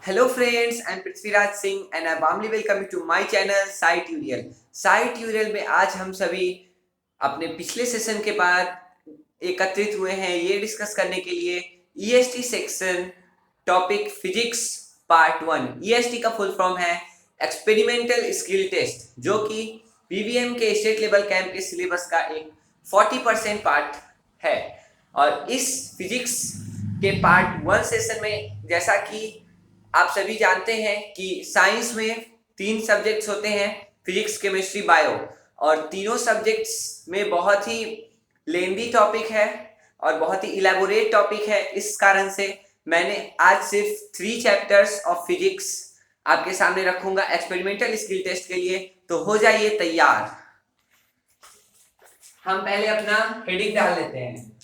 Hello friends, I'm Prithviraj Singh and I warmly welcome you to my channel Sai Tutorial. Sai tutorial में आज हम सभी अपने पिछले सेशन के बाद एकत्रित हुए हैं ये डिस्कस करने के लिए EST section topic physics part 1। EST का फुल फॉर्म है एक्सपेरिमेंटल स्किल टेस्ट, जो कि पीवीएम के स्टेट लेवल कैंप के सिलेबस का एक 40% पार्ट है। और इस फिजिक्स के पार्ट 1 सेशन में, जैसा कि आप सभी जानते हैं कि साइंस में 3 सब्जेक्ट्स होते हैं, फिजिक्स, केमिस्ट्री, बायो, और तीनों सब्जेक्ट्स में बहुत ही लेंदी टॉपिक है और बहुत ही इलेबोरेट टॉपिक है। इस कारण से मैंने आज सिर्फ 3 चैप्टर्स ऑफ फिजिक्स आपके सामने रखूंगा एक्सपेरिमेंटल स्किल टेस्ट के लिए। तो हो जाइए तैयार। हम पहले अपना हेडिंग डाल लेते हैं।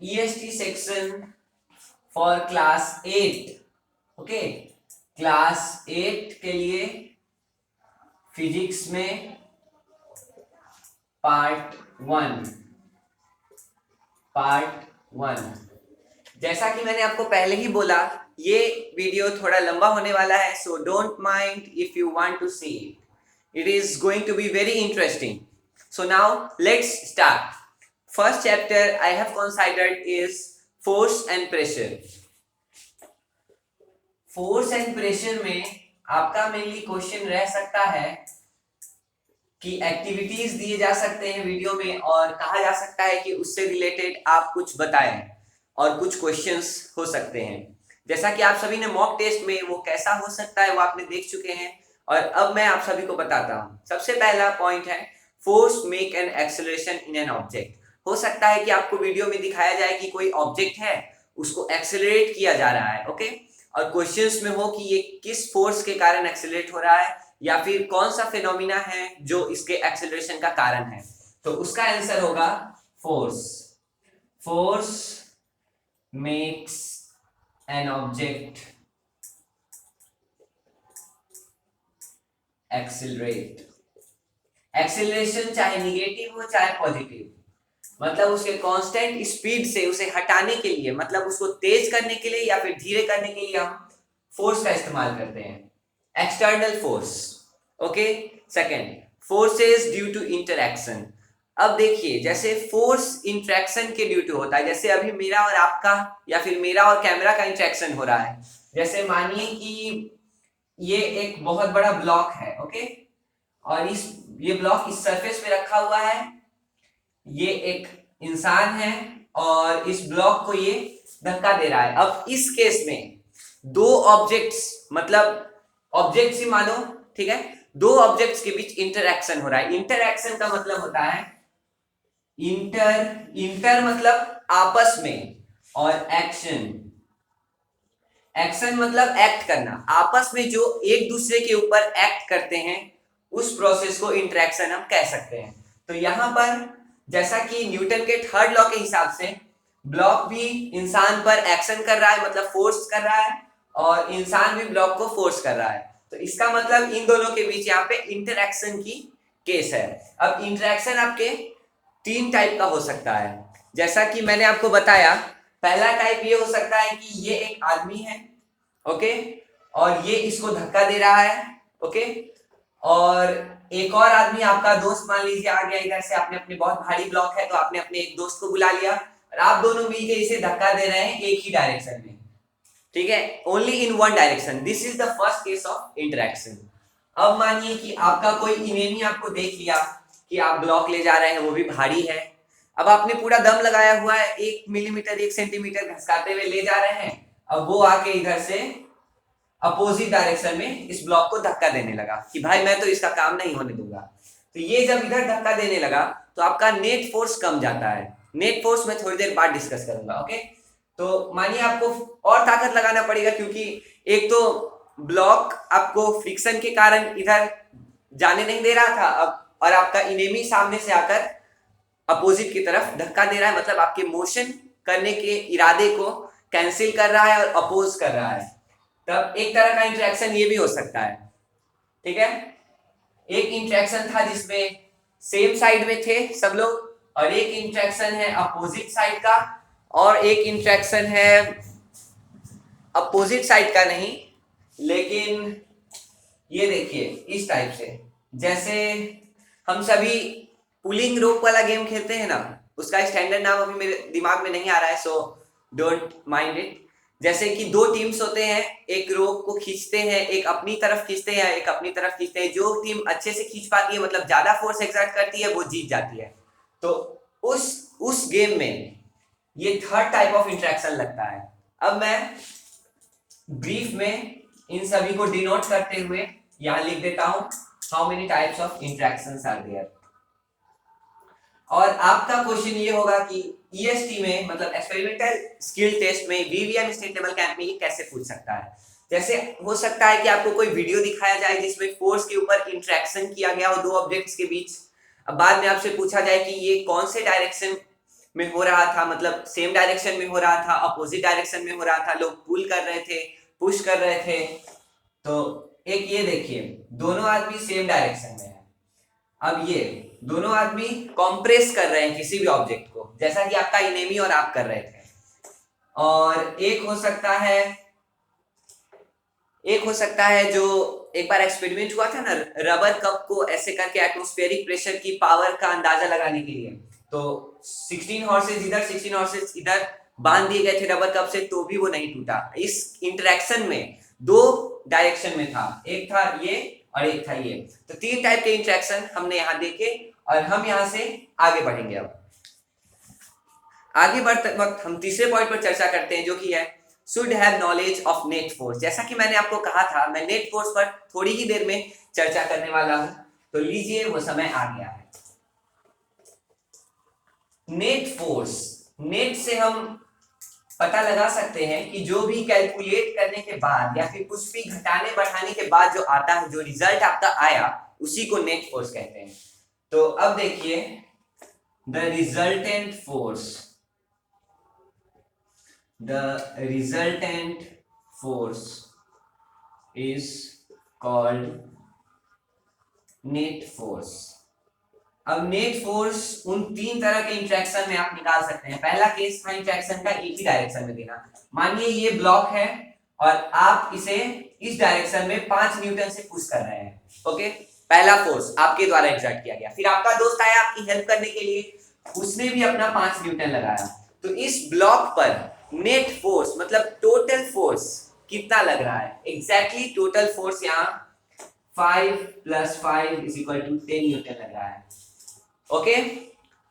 EST section for class 8। Okay, class 8 के लिए फिजिक्स में पार्ट 1। जैसा कि मैंने आपको पहले ही बोला, ये वीडियो थोड़ा लंबा होने वाला है, so don't mind if you want to see it is going to be very interesting. So now let's start. First chapter I have considered is force and pressure। Force and pressure में आपका mainly question रह सकता है कि activities दिए जा सकते हैं वीडियो में और कहा जा सकता है कि उससे रिलेटेड आप कुछ बताएं और कुछ क्वेश्चंस हो सकते हैं। जैसा कि आप सभी ने मॉक टेस्ट में वो कैसा हो सकता है वो आपने देख चुके हैं, और अब मैं आप सभी को बताता हूं। सबसे पहला पॉइंट है force make an acceleration in an object. हो सकता है कि आपको वीडियो में दिखाया जाए कि कोई ऑब्जेक्ट है, उसको एक्सेलरेट किया जा रहा है, ओके, और क्वेश्चंस में हो कि ये किस फोर्स के कारण एक्सेलरेट हो रहा है या फिर कौन सा फिनोमिना है जो इसके एक्सेलरेशन का कारण है। तो उसका आंसर होगा force. Force makes an object accelerate. Acceleration चाहे निगेटिव हो चाहे पॉजिटिव, मतलब उसके कांस्टेंट स्पीड से उसे हटाने के लिए, मतलब उसको तेज करने के लिए या फिर धीरे करने के लिए हम फोर्स का इस्तेमाल करते हैं, external force. Okay, second, forces due to interaction. अब देखिए, जैसे फोर्स इंटरैक्शन के ड्यू टू होता है, जैसे अभी मेरा और आपका या फिर मेरा और कैमरा का इंटरैक्शन हो रहा है। जैसे मानिए कि ये एक बहुत बड़ा ब्लॉक है, ओके, और ये ब्लॉक इस सरफेस पे रखा हुआ है, ये एक इंसान है और इस ब्लॉक को ये धक्का दे रहा है। अब इस केस में दो ऑब्जेक्ट्स, मतलब ऑब्जेक्ट्स ही मानो, ठीक है, दो ऑब्जेक्ट्स के बीच इंटरैक्शन हो रहा है। इंटरैक्शन का मतलब होता है इंटर मतलब आपस में, और एक्शन मतलब एक्ट करना। आपस में जो एक दूसरे के ऊपर एक्ट करते हैं उस प्रोसेस को इंटरैक्शन हम कह सकते हैं। तो यहां पर जैसा कि न्यूटन के थर्ड लॉ के हिसाब से ब्लॉक भी इंसान पर एक्शन कर रहा है, मतलब फोर्स कर रहा है, और इंसान भी ब्लॉक को फोर्स कर रहा है। तो इसका मतलब इन दोनों के बीच यहाँ पे इंटरैक्शन की केस है। अब इंटरैक्शन आपके 3 टाइप का हो सकता है, जैसा कि मैंने आपको बताया। पहला टाइप ये हो सकता है कि ये एक आदमी है, ओके, और ये इसको धक्का दे रहा है, ओके, और एक और आदमी आपका दोस्त मान लीजिए आ गया इधर से, आपने अपने बहुत भारी ब्लॉक है तो आपने अपने एक दोस्त को बुला लिया और आप दोनों मिलकर इसे धक्का दे रहे हैं एक ही डायरेक्शन में, ठीक है, only in one direction. This is the first case of interaction. अब मानिए कि आपका कोई इनेमी आपको देख लिया कि आप ब्लॉक ले जा रहे हैं, वो भी भारी है। अब आपने पूरा दम लगाया हुआ है, 1 मिलीमीटर 1 सेंटीमीटर घसकाते हुए ले जा रहे हैं। अब वो आके इधर से अपोजिट डायरेक्शन में इस ब्लॉक को धक्का देने लगा कि भाई मैं तो इसका काम नहीं होने दूंगा। तो ये जब इधर धक्का देने लगा तो आपका नेट फोर्स कम जाता है। नेट फोर्स मैं थोड़ी देर बाद डिस्कस करूंगा, ओके। तो मानिए आपको और ताकत लगाना पड़ेगा, क्योंकि एक तो ब्लॉक आपको फ्रिक्शन के कारण इधर जाने नहीं दे रहा था, अब और आपका इनेमी सामने से आकर अपोजिट की तरफ धक्का दे रहा है, मतलब आपके मोशन करने के इरादे को कैंसिल कर रहा है और अपोज कर रहा है। तब एक तरह का इंटरेक्शन ये भी हो सकता है, ठीक है। एक इंटरेक्शन था जिसमें सेम साइड में थे सब लोग, और एक इंटरेक्शन है अपोजिट साइड का, और एक इंटरेक्शन है अपोजिट साइड का नहीं, लेकिन ये देखिए इस टाइप से, जैसे हम सभी पुलिंग रोप वाला गेम खेलते हैं ना, उसका स्टैंडर्ड नाम अभी मेरे दिमाग में नहीं आ रहा है, सो डोंट माइंड इट। जैसे कि दो टीम्स होते हैं, एक रोप को खींचते हैं, एक अपनी तरफ खींचते हैं, एक अपनी तरफ खींचते हैं, जो टीम अच्छे से खींच पाती है, मतलब ज्यादा फोर्स एक्सर्ट करती है, वो जीत जाती है। तो उस गेम में ये थर्ड टाइप ऑफ इंटरेक्शन लगता है। अब मैं ब्रीफ में इन सभी को डिनोट करते हुए यहां लिख देता हूं, how many types of interactions are there. और आपका क्वेश्चन ये होगा कि ईएसटी में, मतलब एक्सपेरिमेंटल स्किल टेस्ट में, वीवीएम स्टेट लेवल कैंप में ये कैसे पूछ सकता है। जैसे हो सकता है कि आपको कोई वीडियो दिखाया जाए जिसमें फोर्स के ऊपर इंटरेक्शन किया गया हो दो ऑब्जेक्ट्स के बीच। अब बाद में आपसे पूछा जाए कि ये कौन से डायरेक्शन में हो रहा था, मतलब सेम डायरेक्शन में हो रहा था, अपोजिट डायरेक्शन में हो रहा था, लोग पुल कर रहे थे, पुश कर रहे थे। तो एक ये देखिए, दोनों आदमी सेम डायरेक्शन में है। अब ये दोनों आदमी कंप्रेस कर रहे हैं किसी भी ऑब्जेक्ट को, जैसा कि आपका इनेमी और आप कर रहे थे। और एक हो सकता है जो एक बार एक्सपेरिमेंट हुआ था ना, रबर कप को ऐसे करके एटमॉस्फेरिक प्रेशर की पावर का अंदाजा लगाने के लिए, तो 16 हॉर्सेस इधर 16 हॉर्सेस इधर बांध दिए गए थे रबर कप से, तो भी वो नहीं टूटा। इस इंटरेक्शन में दो डायरेक्शन में था, एक था ये और एक था ये। तो तीन टाइप के इंटरेक्शन हमने यहाँ देखे, और हम यहाँ से आगे बढ़ेंगे। अब आगे बढ़ते वक्त हम तीसरे पॉइंट पर चर्चा करते हैं, जो कि है should have knowledge of net force. जैसा कि मैंने आपको कहा था, मैं नेट फोर्स पर थोड़ी ही देर में चर्चा करने वाला हूं, तो लीजिए वो समय आ गया है। नेट फोर्स, नेट से हम पता लगा सकते हैं कि जो भी कैलकुलेट करने के बाद या फिर कुछ भी घटाने बढ़ाने के बाद जो आता है, जो रिजल्ट आपका आया, उसी को नेट फोर्स कहते हैं। तो अब देखिए, the resultant force, the resultant force is called net force। अब नेट फोर्स उन तीन तरह के इंटरेक्शन में आप निकाल सकते हैं। पहला केस था इंटरेक्शन का एक ही डायरेक्शन में देना। मानिए ये ब्लॉक है और आप इसे इस डायरेक्शन में 5 न्यूटन से पुश कर रहे हैं, ओके। पहला फोर्स आपके द्वारा एक्सर्ट किया गया, फिर आपका दोस्त आया आपकी हेल्प करने के लिए, उसने भी अपना 5 न्यूटन लगाया। तो इस ब्लॉक पर नेट फोर्स मतलब टोटल फोर्स कितना लग रहा है? एग्जैक्टली टोटल फोर्स यहाँ 5 + 5 = 10 न्यूटन लग रहा है, ओके।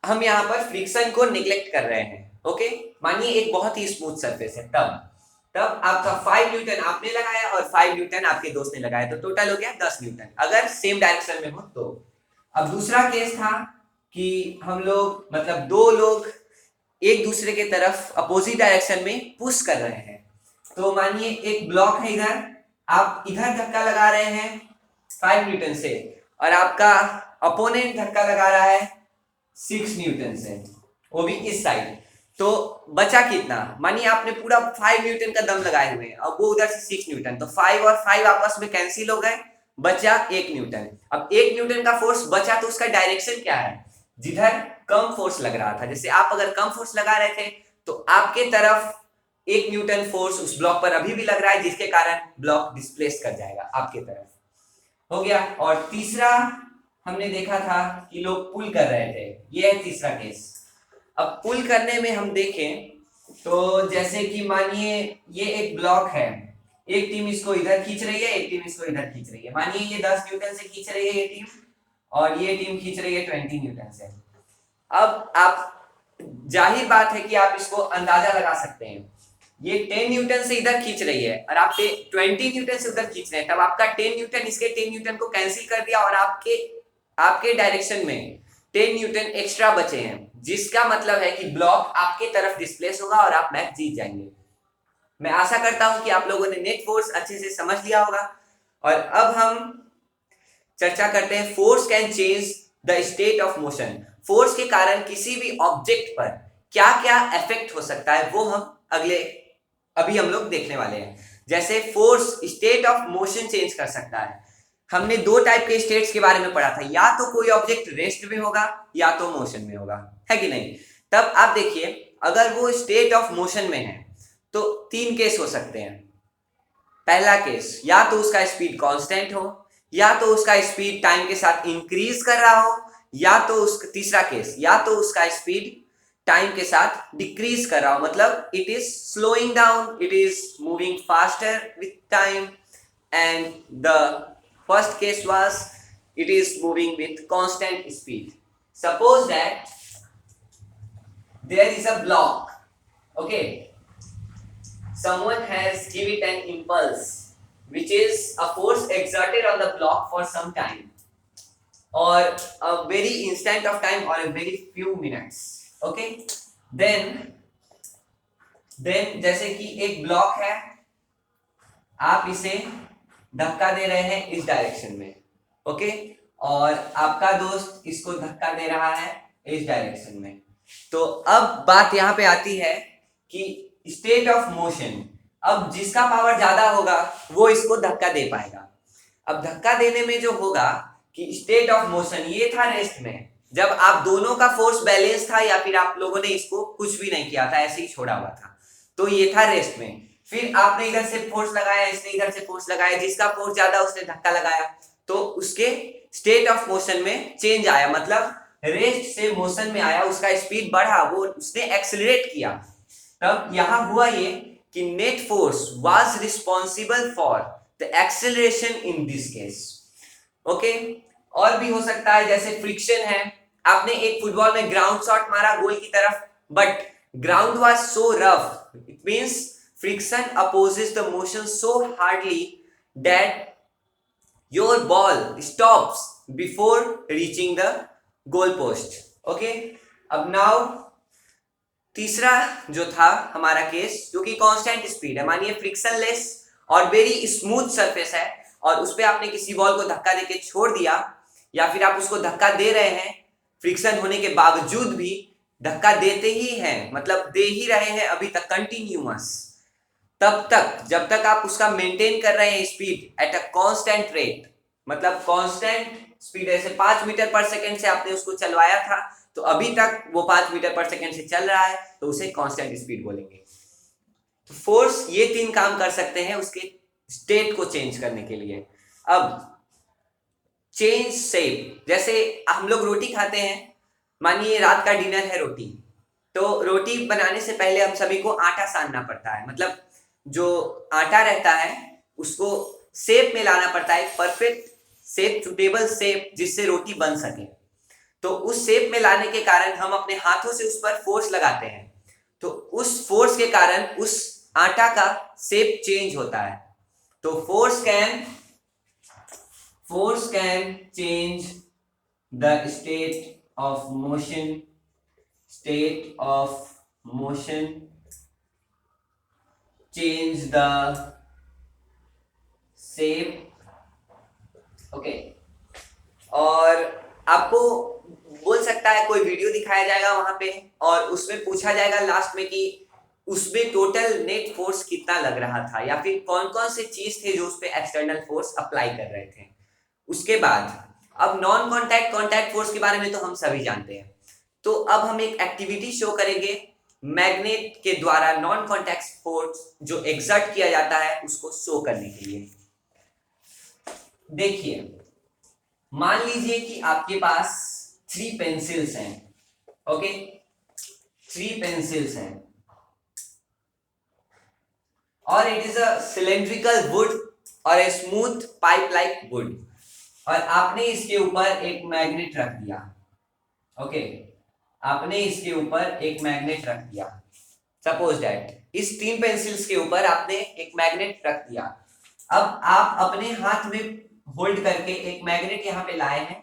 हम यहाँ पर फ्रिक्शन को निग्लेक्ट कर रहे हैं, ओके। मानिए एक बहुत ही स्मूथ सरफेस है, तब आपका 5 न्यूटन आपने लगाया और 5 न्यूटन आपके दोस्त ने लगाया, तो टोटल हो गया 10 न्यूटन, अगर सेम डायरेक्शन में हो तो। अब दूसरा केस था कि हम लोग, मतलब दो लोग एक दूसरे के तरफ अपोजिट डायरेक्शन में पुश कर रहे हैं। तो मानिए एक ब्लॉक है इधर, आप इधर धक्का लगा रहे हैं 5 न्यूटन से, और आपका अपोनेंट धक्का लगा रहा है 6 न्यूटन से, वो भी इस साइड। तो बचा कितना? मानिए आपने पूरा 5 न्यूटन का दम लगाए हुए हैं, अब वो उधर से 6 न्यूटन, तो 5 और 5 आपस में कैंसिल हो गए, बचा 1 न्यूटन। अब 1 न्यूटन का फोर्स बचा, तो उसका डायरेक्शन क्या है? जिधर कम फोर्स लग रहा था। जैसे आप अगर कम फोर्स लगा रहे थे, तो आपके तरफ 1 न्यूटन फोर्स उस ब्लॉक पर अभी भी लग रहा है, जिसके कारण ब्लॉक डिस्प्लेस कर जाएगा आपके तरफ, हो गया। और तीसरा हमने देखा था कि लोग पुल कर रहे थे, ये है तीसरा केस। अब पुल करने में हम देखें तो जैसे कि मानिए ये एक ब्लॉक है, एक टीम इसको इधर खींच रही है, एक टीम इसको इधर खींच रही है। मानिए ये 10 न्यूटन से खींच रही है ये टीम, और ये टीम खींच रही है 20 न्यूटन से। अब आप, जाहिर बात है कि आप इसको अंदाजा लगा सकते हैं, ये 10 न्यूटन से इधर खींच रही है और आप 20 न्यूटन से उधर खींच रहे हैं, तब आपका 10 न्यूटन इसके 10 न्यूटन को कैंसिल कर दिया, और आपके डायरेक्शन में 10 न्यूटन एक्स्ट्रा बचे हैं, जिसका मतलब है कि ब्लॉक आपके तरफ डिस्प्लेस होगा और आप मैच जीत जाएंगे। मैं आशा करता हूं कि आप लोगों ने नेट फोर्स अच्छे से समझ लिया होगा। और अब हम चर्चा करते हैं, force can change the state of motion. Force के कारण किसी भी ऑब्जेक्ट पर क्या क्या इफेक्ट हो सकता है, वो हम अभी हम लोग देखने वाले हैं। जैसे force state of motion change कर सकता है, हमने दो टाइप के स्टेट्स के बारे में पढ़ा था, या तो कोई ऑब्जेक्ट रेस्ट में होगा या तो मोशन में होगा, है कि नहीं। तब आप देखिए अगर वो स्टेट ऑफ मोशन में है तो तीन केस हो सकते हैं। पहला केस, या तो उसका स्पीड कांस्टेंट हो, या तो उसका स्पीड टाइम के साथ इंक्रीज कर रहा हो, या तो उसका तीसरा केस, या तो उसका स्पीड टाइम के साथ डिक्रीज कर रहा हो, मतलब it is slowing down, it is moving faster with time. And the first case was it is moving with constant speed. Suppose that there is a block, okay, someone has given it an impulse which is a force exerted on the block for some time or a very instant of time or a very few minutes, okay, then जैसे कि एक block है, आप इसे धक्का दे रहे हैं इस डायरेक्शन में, ओके, और आपका दोस्त इसको धक्का दे रहा है इस डायरेक्शन में। तो अब बात यहां पे आती है कि स्टेट ऑफ मोशन, अब जिसका पावर ज्यादा होगा वो इसको धक्का दे पाएगा। अब धक्का देने में जो होगा कि स्टेट ऑफ मोशन ये था रेस्ट में, जब आप दोनों का फोर्स बैलेंस था या फिर आप लोगों ने इसको कुछ भी नहीं किया था, ऐसे ही छोड़ा हुआ था, तो ये था रेस्ट में। फिर आपने इधर से फोर्स लगाया, इसने इधर से फोर्स लगाया, जिसका फोर्स ज्यादा उसने धक्का लगाया, तो उसके स्टेट ऑफ मोशन में चेंज आया, मतलब रेस्ट से मोशन में आया, उसका स्पीड बढ़ा, वो उसने एक्सेलरेट किया। तब यहां हुआ ये कि net force was responsible for the acceleration in this case, okay. और भी हो सकता है जैसे फ्रिक्शन है, आपने एक फुटबॉल में ग्राउंड शॉट मारा गोल की तरफ, but ground was so rough, it means friction opposes the motion so hardly that your ball stops before reaching the goal post, okay। अब नाउ तीसरा जो था हमारा केस, जो कि कांस्टेंट स्पीड है, मानिए फ्रिक्शनलेस और वेरी स्मूथ सरफेस है और उस पे आपने किसी बॉल को धक्का देके छोड़ दिया, या फिर आप उसको धक्का दे रहे हैं, फ्रिक्शन होने के बावजूद भी धक्का देते ही हैं, मतलब दे ही रहे हैं अभी तक कंटिन्यूअस, तब तक जब तक आप उसका मेंटेन कर रहे हैं speed at a constant rate, मतलब कांस्टेंट स्पीड, ऐसे 5 मीटर पर सेकंड से आपने उसको चलवाया था तो अभी तक वो 5 मीटर पर सेकंड से चल रहा है, तो उसे कांस्टेंट स्पीड बोलेंगे। तो फोर्स ये तीन काम कर सकते हैं उसके स्टेट को चेंज करने के लिए। अब चेंज शेप, जैसे हम लोग रोटी खाते हैं, मानिए रात का डिनर है रोटी, तो रोटी बनाने से पहले हम सभी को आटा सानना पड़ता है, मतलब जो आटा रहता है उसको शेप में लाना पड़ता है, परफेक्ट शेप, सुटेबल शेप, जिससे रोटी बन सके। तो उस शेप में लाने के कारण हम अपने हाथों से उस पर फोर्स लगाते हैं, तो उस फोर्स के कारण उस आटा का शेप चेंज होता है। तो force can change the state of motion, change the shape, okay. और आपको बोल सकता है कोई वीडियो दिखाया जाएगा वहां पे और उसमें पूछा जाएगा लास्ट में कि उसमें टोटल नेट फोर्स कितना लग रहा था, या फिर कौन कौन से चीज थे जो उस पे एक्सटर्नल फोर्स अप्लाई कर रहे थे। उसके बाद अब नॉन कॉन्टैक्ट फोर्स के बारे में तो हम सभी जानते हैं, तो अब हम एक एक्टिविटी शो करेंगे मैग्नेट के द्वारा नॉन कॉन्टैक्ट फोर्स जो एक्सर्ट किया जाता है उसको शो करने के लिए। देखिए, मान लीजिए कि आपके पास 3 पेंसिल्स हैं, ओके, 3 पेंसिल्स हैं और it is a cylindrical wood और a smooth pipe like wood, और आपने इसके ऊपर एक मैग्नेट रख दिया, ओके, आपने इसके ऊपर एक मैग्नेट रख दिया। सपोज दैट इस 3 पेंसिल्स के ऊपर आपने एक मैग्नेट रख दिया। अब आप अपने हाथ में होल्ड करके एक मैग्नेट यहां पे लाए हैं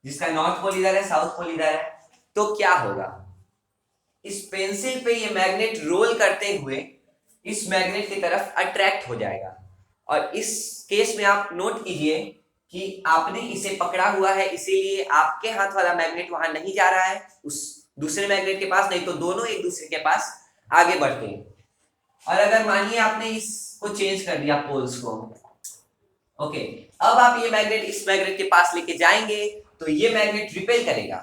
जिसका नॉर्थ पोल इधर है, साउथ पोल इधर है, तो क्या होगा, इस पेंसिल पे ये मैग्नेट रोल करते हुए इस मैग्नेट की तरफ अट्रैक्ट हो जाएगा। और इस केस में आप नोट कीजिए कि आपने इसे पकड़ा हुआ है, इसीलिए आपके हाथ वाला मैग्नेट वहां नहीं जा रहा है उस दूसरे मैग्नेट के पास, नहीं तो दोनों एक दूसरे के पास आगे बढ़ते हैं। और अगर मानिए आपने इसको चेंज कर दिया पोल्स को, ओके, अब आप ये मैग्नेट इस मैग्नेट के पास लेके जाएंगे तो ये मैग्नेट रिपेल करेगा,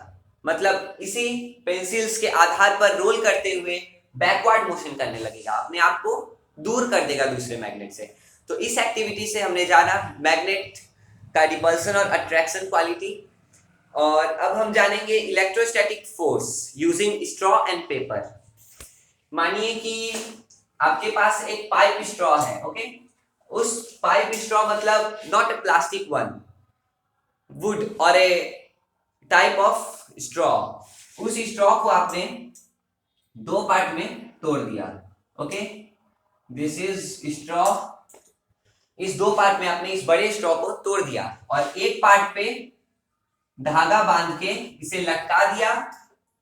मतलब इसी पेंसिल्स के आधार पर रोल करते हुए बैकवर्ड मोशन करने लगेगा, अपने आप को दूर कर देगा दूसरे मैग्नेट से। तो इस एक्टिविटी से हमने जाना मैग्नेट का रिपल्सन और अट्रैक्शन क्वालिटी। और अब हम जानेंगे electrostatic force using straw and paper. मानिए कि आपके पास एक पाइप स्ट्रॉ है, ओके, उस पाइप स्ट्रॉ मतलब not a plastic one, would और ए टाइप ऑफ स्ट्रॉ, उस स्ट्रॉ को आपने दो पार्ट में तोड़ दिया, ओके, दिस इज स्ट्रॉ। इस दो पार्ट में आपने इस बड़े स्ट्रॉ को तोड़ दिया और एक पार्ट पे धागा बांध के इसे लटका दिया।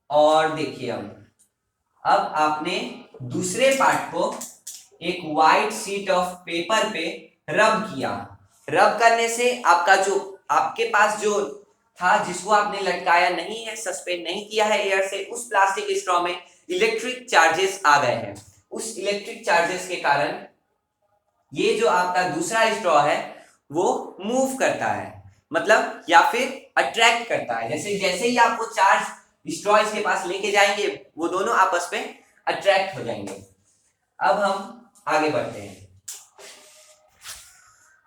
और देखिए अब आपने दूसरे पार्ट को एक वाइट शीट ऑफ पेपर पे रब किया। रब करने से आपका जो आपके पास जो था जिसको आपने लटकाया नहीं है, सस्पेंड नहीं किया है एयर से, उस प्लास्टिक स्ट्रॉ में इलेक्ट्रिक चार्जेस आ गए हैं। उस इलेक्ट्रिक चार्जेस के कारण ये जो आपका दूसरा स्ट्रॉ है वो मूव करता है, मतलब या फिर अट्रैक्ट करता है। जैसे जैसे ही आप वो चार्ज स्ट्रॉ इसके पास लेके जाएंगे वो दोनों आपस में अट्रैक्ट हो जाएंगे। अब हम आगे बढ़ते हैं।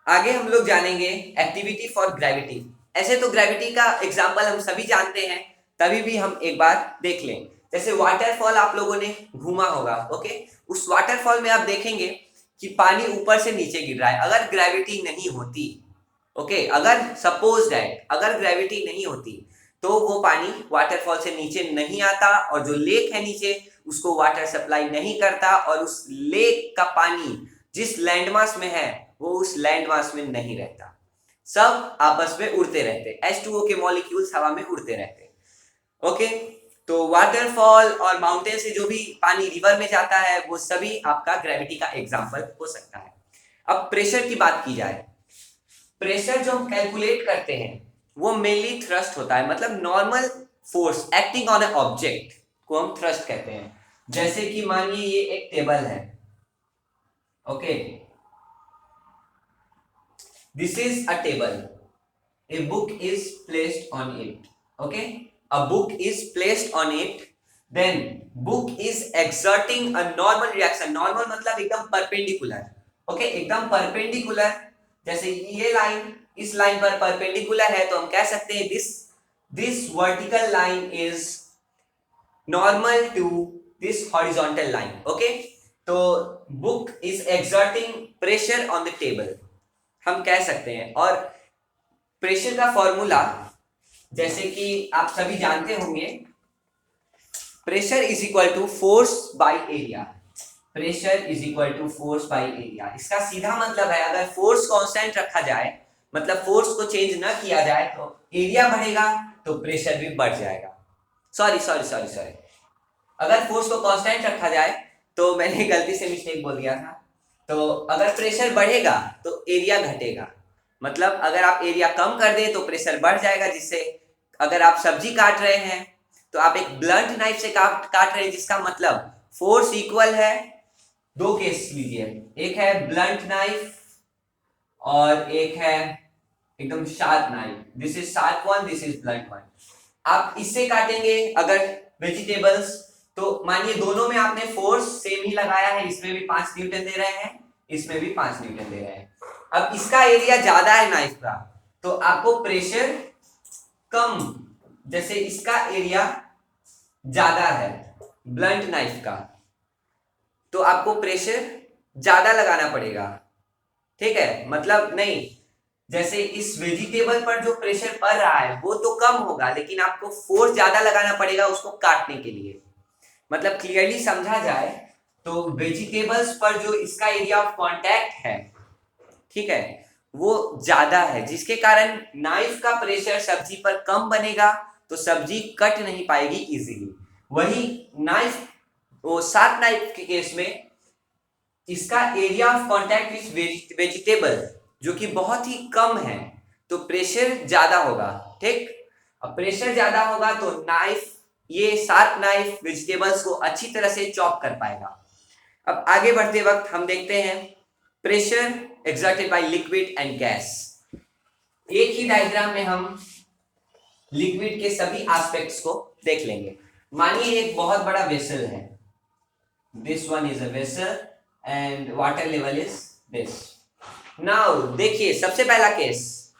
आगे हम लोग जानेंगे एक्टिविटी फॉर ग्रेविटी। ऐसे तो ग्रेविटी का एग्जाम्पल हम सभी जानते हैं, तभी भी हम एक बार देख लें। जैसे वाटरफॉल आप लोगों ने घूमा होगा, ओके, उस वाटरफॉल में आप देखेंगे कि पानी ऊपर से नीचे गिर रहा है। अगर ग्रेविटी नहीं होती, ओके, अगर सपोज दैट अगर ग्रेविटी नहीं होती तो वो पानी वाटरफॉल से नीचे नहीं आता और जो लेक है नीचे उसको वाटर सप्लाई नहीं करता और उस लेक का पानी जिस लैंडमास में है वो उस लैंडमास में नहीं रहता, सब आपस में उड़ते रहते, H2O के मॉलिक्यूल्स हवा में उड़ते रहते। ओके, तो वाटरफॉल और माउंटेन से जो भी पानी रिवर में जाता है वो सभी आपका ग्रेविटी का एग्जाम्पल हो सकता है। अब प्रेशर की बात की जाए, प्रेशर जो हम कैलकुलेट करते हैं वो मेनली थ्रस्ट होता है, मतलब normal force acting on A object को हम थ्रस्ट कहते हैं। जैसे कि मानिए ये एक टेबल है, okay, this is a table, a book is placed on it, okay, a book is placed on it, then book is exerting a normal reaction, normal मतलब एकदम परपेंडिकुलर, ओके, एकदम परपेंडिकुलर। जैसे ये लाइन इस line पर perpendicular है तो हम कह सकते हैं this vertical line is normal to this horizontal line, okay. तो book is exerting pressure on the table, हम कह सकते हैं। और प्रेशर का फॉर्मूला जैसे कि आप सभी जानते होंगे, pressure is equal to force by area, pressure is equal to force by area. इसका सीधा मतलब है अगर फोर्स कांस्टेंट रखा जाए, मतलब फोर्स को चेंज ना किया जाए, तो एरिया बढ़ेगा तो प्रेशर भी बढ़ जाएगा। सॉरी सॉरी सॉरी सॉरी, अगर फोर्स को कांस्टेंट रखा जाए तो मैंने गलती से मिस्टेक बोल दिया था। तो अगर प्रेशर बढ़ेगा तो एरिया घटेगा, मतलब अगर आप एरिया कम कर दें तो प्रेशर बढ़ जाएगा। जिससे अगर आप सब्जी काट रहे हैं तो आप एक ब्लंट नाइफ से काट रहे हैं, जिसका मतलब फोर्स इक्वल है। दो केस लीजिए, एक है ब्लंट नाइफ और एक है एकदम sharp knife, this is sharp one, this is blunt one. आप इससे काटेंगे अगर वेजिटेबल्स, तो मानिए दोनों में आपने फोर्स सेम ही लगाया है, इसमें भी 5 न्यूटन दे रहे हैं, इसमें भी 5 न्यूटन दे रहे हैं। अब इसका एरिया ज्यादा है नाइफ का, तो आपको प्रेशर कम, जैसे इसका एरिया ज्यादा है ब्लंट नाइफ का, तो आपको प्रेशर ज्यादा लगाना पड़ेगा, ठीक है। मतलब नहीं, जैसे इस वेजिटेबल पर जो प्रेशर पड़ रहा है वो तो कम होगा, लेकिन आपको फोर्स ज्यादा लगाना पड़ेगा उसको काटने के लिए। मतलब क्लियरली समझा जाए तो वेजिटेबल्स पर जो इसका एरिया ऑफ कांटेक्ट है, ठीक है, वो ज्यादा है, जिसके कारण नाइफ का प्रेशर सब्जी पर कम बनेगा तो सब्जी कट नहीं पाएगी इजीली। वही नाइफ, वो शार्प नाइफ के केस में इसका area of contact with vegetable जो कि बहुत ही कम है, तो प्रेशर ज्यादा होगा, ठीक। अब प्रेशर ज्यादा होगा तो नाइफ, ये शार्प नाइफ वेजिटेबल्स को अच्छी तरह से चॉप कर पाएगा। अब आगे बढ़ते वक्त हम देखते हैं pressure exerted by liquid and gas. एक ही डायग्राम में हम लिक्विड के सभी एस्पेक्ट्स को देख लेंगे। मानिए एक बहुत बड़ा वेसल है, this one is a vessel and water level is this. Now देखिए सबसे पहला केस,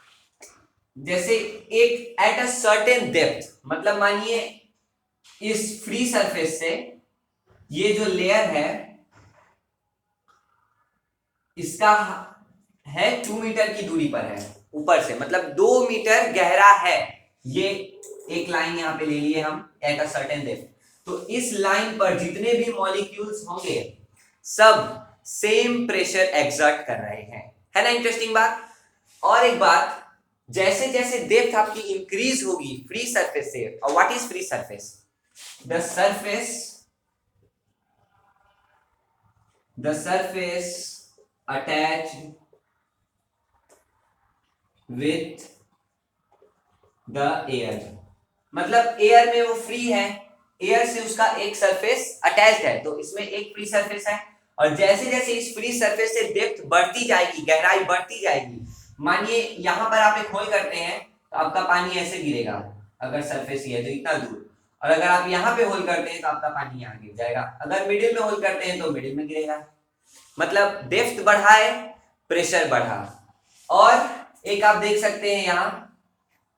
जैसे एक एट अ सर्टेन डेप्थ, मतलब मानिए इस फ्री सरफेस से ये जो लेयर है इसका है 2 मीटर की दूरी पर है ऊपर से, मतलब 2 मीटर गहरा है। ये एक लाइन यहां पे ले लिए हम एट अ सर्टेन डेप्थ। तो इस लाइन पर जितने भी मॉलिक्यूल्स होंगे सब सेम प्रेशर एक्सर्ट कर रहे हैं, है ना इंटरेस्टिंग बात। और एक बात, जैसे जैसे डेप्थ आपकी इंक्रीज होगी फ्री सरफेस से, और what is free surface? The surface attached with the air, मतलब एयर में वो फ्री है, एयर से उसका एक सरफेस अटैच्ड है, तो इसमें एक फ्री सरफेस है। और जैसे जैसे इस फ्री सरफेस से डेप्थ बढ़ती जाएगी, गहराई बढ़ती जाएगी, मानिए यहां पर आप एक होल करते हैं तो आपका पानी ऐसे गिरेगा, अगर सरफेस ये है तो इतना दूर, और अगर आप यहाँ पे होल करते हैं तो आपका पानी यहाँ गिर जाएगा, अगर मिडिल में होल करते हैं तो मिडिल में गिरेगा। मतलब डेप्थ बढ़ा है, प्रेशर बढ़ा। और एक आप देख सकते हैं यहां,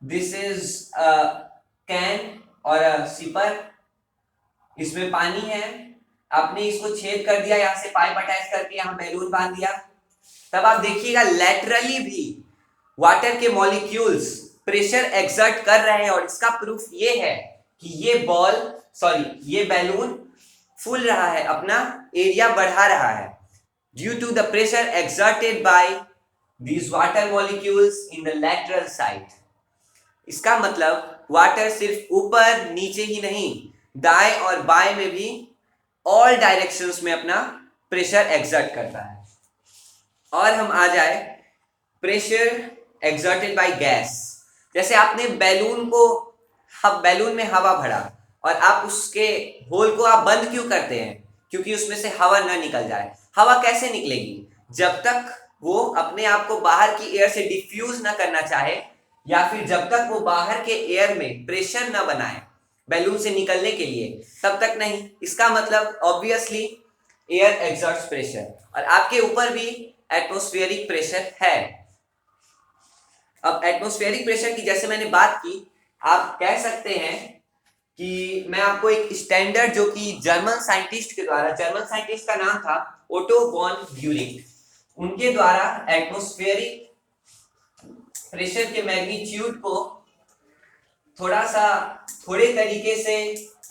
दिस इज कैन और सिपर, इसमें पानी है, आपने इसको छेद कर दिया, यहां से पाइप अटैच करके यहां बैलून बांध दिया, तब आप देखिएगा लैटरली भी वाटर के मॉलिक्यूल्स प्रेशर एक्सर्ट कर रहे हैं। और इसका प्रूफ ये है कि ये बैलून फूल रहा है, अपना एरिया बढ़ा रहा है due to the pressure exerted by these water molecules in the lateral side। इसका मतलब वाटर सिर्फ ऊपर नीचे ही नहीं, दाएं और बाएं में भी ऑल डायरेक्शंस में अपना प्रेशर एक्सर्ट करता है। और हम आ जाए प्रेशर एक्सर्टेड बाय गैस। जैसे आपने बैलून में हवा भरा और आप उसके होल को आप बंद क्यों करते हैं? क्योंकि उसमें से हवा न निकल जाए। हवा कैसे निकलेगी? जब तक वो अपने आप को बाहर की एयर से डिफ्यूज ना करना चाहे, या फिर जब तक वो बाहर के एयर में प्रेशर ना बनाए बैलून से निकलने के लिए, तब तक नहीं। इसका मतलब ऑब्वियसली एयर एक्सर्ट्स प्रेशर, और आपके ऊपर भी एटमॉस्फेरिक प्रेशर है। अब एटमॉस्फेरिक प्रेशर की जैसे मैंने बात की, आप कह सकते हैं कि मैं आपको एक स्टैंडर्ड जो कि जर्मन साइंटिस्ट का नाम था ओटो वॉन ब्यूरिक, उनके द्वारा एटमॉस्फेरिक प्रेशर के मैग्नीट्यूड को थोड़े तरीके से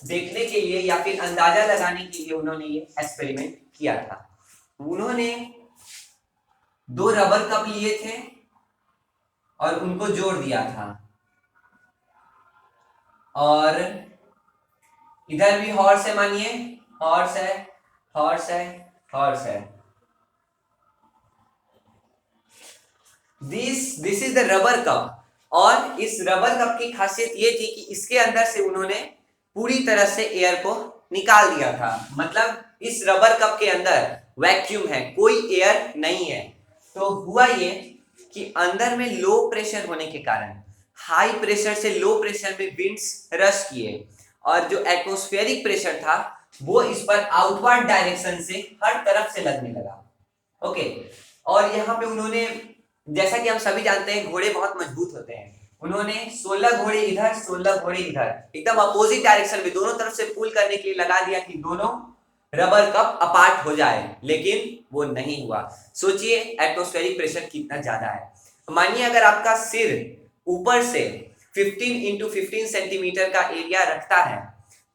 देखने के लिए या फिर अंदाजा लगाने के लिए उन्होंने ये एक्सपेरिमेंट किया था। उन्होंने 2 रबर कप लिए थे और उनको जोड़ दिया था, और इधर भी हॉर्स है, मानिए हॉर्स है। This is the rubber cup. और इस रबर कप की खासियत ये थी कि इसके अंदर से उन्होंने पूरी तरह से एयर को निकाल दिया था, मतलब इस रबर कप के अंदर वैक्यूम है, कोई एयर नहीं है। तो हुआ ये कि अंदर में लो प्रेशर होने के कारण हाई प्रेशर से लो प्रेशर में विंड्स रश किए, और जो एटमॉस्फेरिक प्रेशर था वो इस पर आउटवर्ड डायरेक्शन से हर तरफ से लगने लगा। ओके, और यहाँ पे उन्होंने, जैसा कि हम सभी जानते हैं घोड़े बहुत मजबूत होते हैं, उन्होंने 16 घोड़े इधर 16 घोड़े इधर एकदम अपोजिट डायरेक्शन में दोनों तरफ से पुल करने के लिए लगा दिया कि दोनों रबर कप अपार्ट हो जाए, लेकिन वो नहीं हुआ। सोचिए एटमॉस्फेरिक प्रेशर कितना ज्यादा है। मानिए अगर आपका सिर ऊपर से 15 into 15 सेंटीमीटर का एरिया रखता है,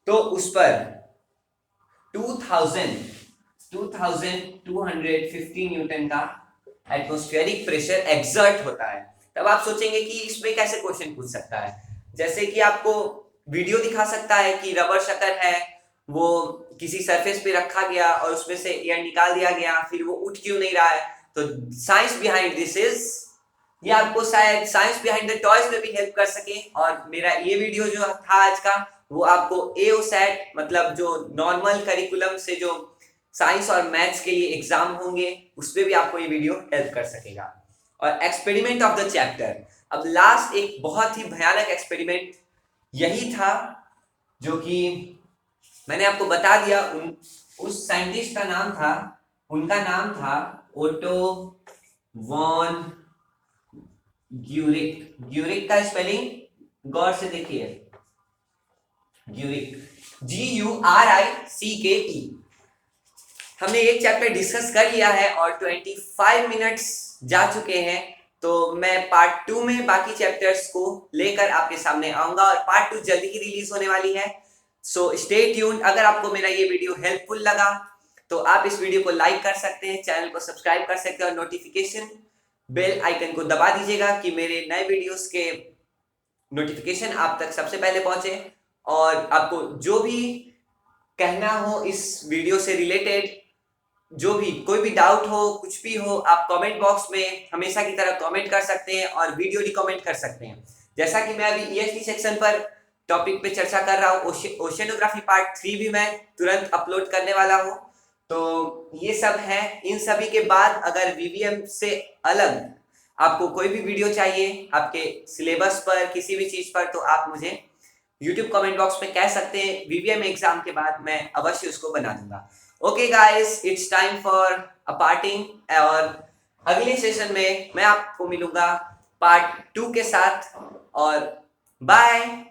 तो उस पर 2250 न्यूटन का एटमॉस्फेरिक प्रेशर एक्सर्ट होता है। तब आप सोचेंगे कि इसमें कैसे क्वेश्चन पूछ सकता है, जैसे कि आपको वीडियो दिखा सकता है कि रबर शटर है, वो किसी सरफेस पे रखा गया और उसमें से एयर निकाल दिया गया, फिर वो उठ क्यों नहीं रहा है। तो साइंस बिहाइंड दिस इज, ये आपको शायद साइंस बिहाइंड द टॉयज में भी हेल्प कर सके। और मेरा ये वीडियो जो था आज का, वो आपको एओसेट मतलब जो नॉर्मल करिकुलम से जो साइंस और मैथ्स के लिए एग्जाम होंगे, उस पर भी आपको ये वीडियो हेल्प कर सकेगा। और एक्सपेरिमेंट ऑफ द चैप्टर, अब लास्ट एक बहुत ही भयानक एक्सपेरिमेंट यही था जो कि मैंने आपको बता दिया। उस साइंटिस्ट का नाम था, उनका नाम था ओटो वॉन ग्यूरिक। ग्यूरिक का स्पेलिंग गौर से देखिए, ग्यूरिक, GURICKE। हमने एक चैप्टर डिस्कस कर लिया है और 25 मिनट्स जा चुके हैं, तो मैं पार्ट 2 में बाकी चैप्टर्स को लेकर आपके सामने आऊंगा और पार्ट 2 जल्दी ही रिलीज होने वाली है। So stay tuned. अगर आपको मेरा ये वीडियो हेल्पफुल लगा तो आप इस वीडियो को लाइक कर सकते हैं, चैनल को सब्सक्राइब कर सकते हैं और नोटिफिकेशन बेल आइकन को दबा दीजिएगा कि मेरे नए वीडियोस के नोटिफिकेशन आप तक सबसे पहले पहुंचे। और आपको जो भी कहना हो इस वीडियो से रिलेटेड, जो भी कोई भी डाउट हो, कुछ भी हो, आप कमेंट बॉक्स में हमेशा की तरह कमेंट कर सकते हैं और वीडियो रिकमेंड कर सकते हैं। जैसा कि मैं अभी EST सेक्शन पर टॉपिक पे चर्चा कर रहा हूँ, ओशियनोग्राफी पार्ट 3 भी मैं तुरंत अपलोड करने वाला हूँ। तो ये सब है। इन सभी के बाद अगर VVM से अलग आपको कोई भी वीडियो चाहिए आपके सिलेबस पर, किसी भी चीज पर, तो आप मुझे YouTube कमेंट बॉक्स में कह सकते हैं। VVM एग्जाम के बाद मैं अवश्य उसको बना दूंगा। Okay guys, it's time for a parting, और अगले सेशन में मैं आपको मिलूंगा पार्ट 2 के साथ। और बाय।